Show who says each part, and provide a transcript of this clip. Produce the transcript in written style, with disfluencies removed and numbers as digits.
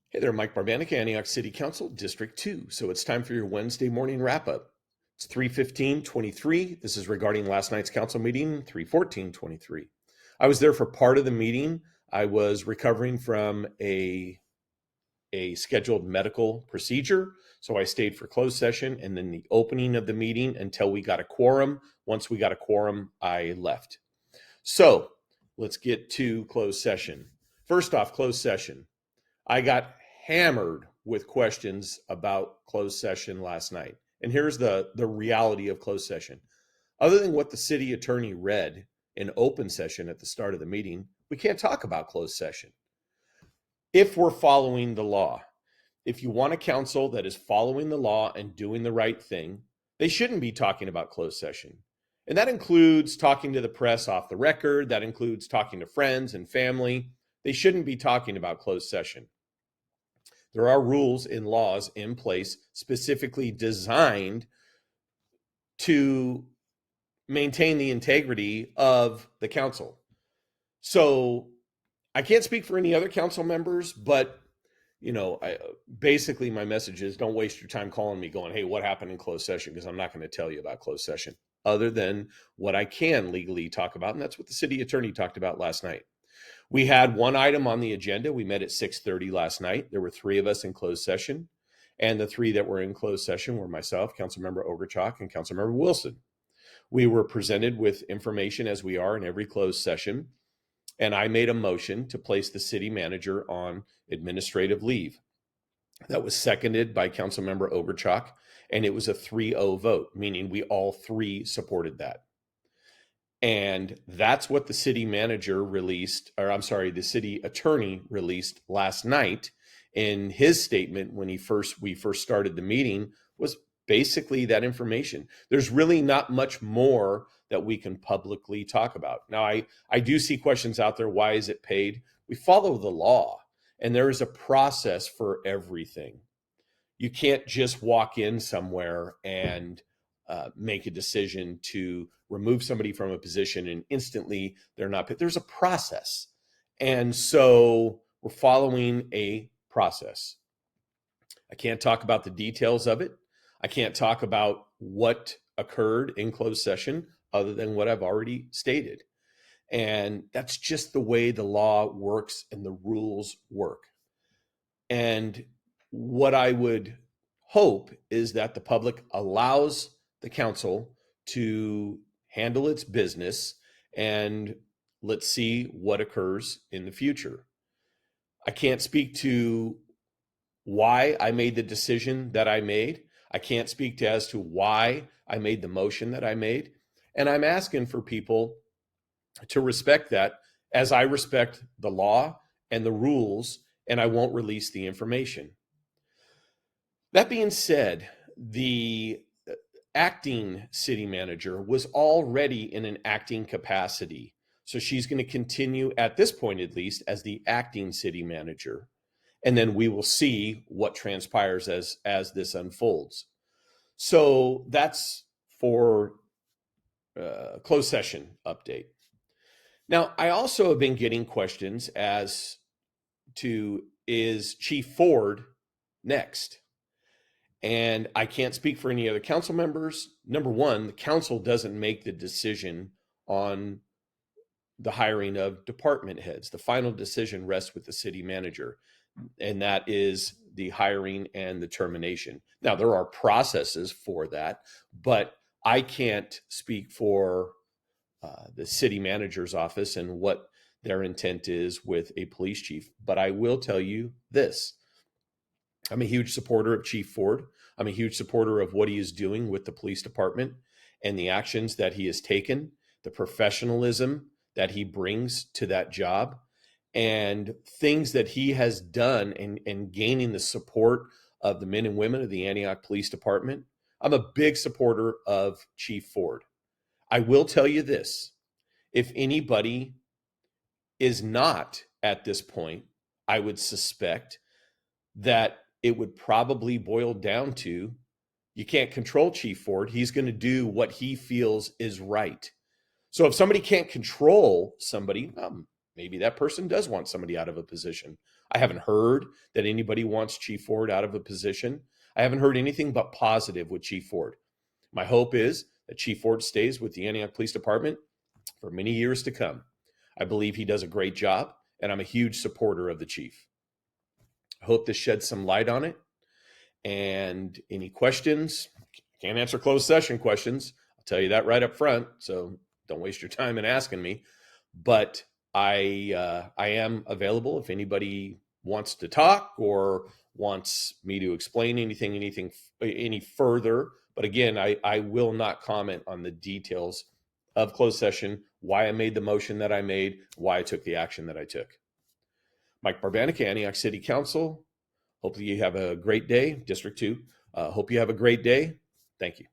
Speaker 1: Hey there, Mike Barbanica, Antioch City Council, District 2. So it's time for your Wednesday morning wrap-up. It's 3:15:23. This is regarding last night's council meeting, 3:14:23. I was there for part of the meeting. I was recovering from a scheduled medical procedure, so I stayed for closed session and then the opening of the meeting until we got a quorum. Once we got a quorum, I left. So let's get to closed session. First off, closed session. I got hammered with questions about closed session last night. And here's the reality of closed session. Other than what the city attorney read in open session at the start of the meeting, we can't talk about closed session. If we're following the law, if you want a council that is following the law and doing the right thing, they shouldn't be talking about closed session. And that includes talking to the press off the record. That includes talking to friends and family. They shouldn't be talking about closed session. There are rules and laws in place specifically designed to maintain the integrity of the council. So I can't speak for any other council members, but basically my message is don't waste your time calling me going, hey, what happened in closed session? Because I'm not going to tell you about closed session other than what I can legally talk about. And that's what the city attorney talked about last night. We had one item on the agenda. We met at 6:30 last night. There were three of us in closed session. And the three that were in closed session were myself, Councilmember Ogerchok, and Councilmember Wilson. We were presented with information as we are in every closed session. And I made a motion to place the city manager on administrative leave. That was seconded by Councilmember Ogerchok, and it was a 3-0 vote, meaning we all three supported that. And that's what the city manager released, or I'm sorry, the city attorney released last night in his statement when we first started the meeting, was basically that information. There's really not much more that we can publicly talk about. Now, I do see questions out there. Why is it paid? We follow the law, and there is a process for everything. You can't just walk in somewhere and make a decision to remove somebody from a position and instantly they're not paid. There's a process. And so we're following a process. I can't talk about the details of it. I can't talk about what occurred in closed session other than what I've already stated. And that's just the way the law works and the rules work. And what I would hope is that the public allows the council to handle its business, and let's see what occurs in the future. I can't speak to why I made the decision that I made. I can't speak to as to why I made the motion that I made. And I'm asking for people to respect that as I respect the law and the rules, and I won't release the information. That being said, the acting city manager was already in an acting capacity. So she's going to continue at this point, at least, as the acting city manager. And then we will see what transpires as this unfolds. So that's for closed session update. Now, I also have been getting questions as to, is Chief Ford next? And I can't speak for any other council members. Number one, the council doesn't make the decision on the hiring of department heads. The final decision rests with the city manager, and that is the hiring and the termination. Now, there are processes for that, but I can't speak for the city manager's office and what their intent is with a police chief. But I will tell you this. I'm a huge supporter of Chief Ford. I'm a huge supporter of what he is doing with the police department and the actions that he has taken, the professionalism that he brings to that job, and things that he has done in gaining the support of the men and women of the Antioch Police Department. I'm a big supporter of Chief Ford. I will tell you this. If anybody is not at this point, I would suspect that it would probably boil down to, you can't control Chief Ford. He's going to do what he feels is right. So if somebody can't control somebody, maybe that person does want somebody out of a position, I haven't heard that anybody wants Chief Ford out of a position. I haven't heard anything but positive with Chief Ford. My hope is that Chief Ford stays with the Antioch Police Department for many years to come. I believe he does a great job, and I'm a huge supporter of the chief. I hope this sheds some light on it. And any questions? Can't answer closed session questions. I'll tell you that right up front. So don't waste your time in asking me. But I am available if anybody wants to talk or wants me to explain anything any further. But again, I will not comment on the details of closed session, why I made the motion that I made, why I took the action that I took. Mike Barbanica, Antioch City Council. Hopefully you have a great day. District 2. Hope you have a great day. Thank you.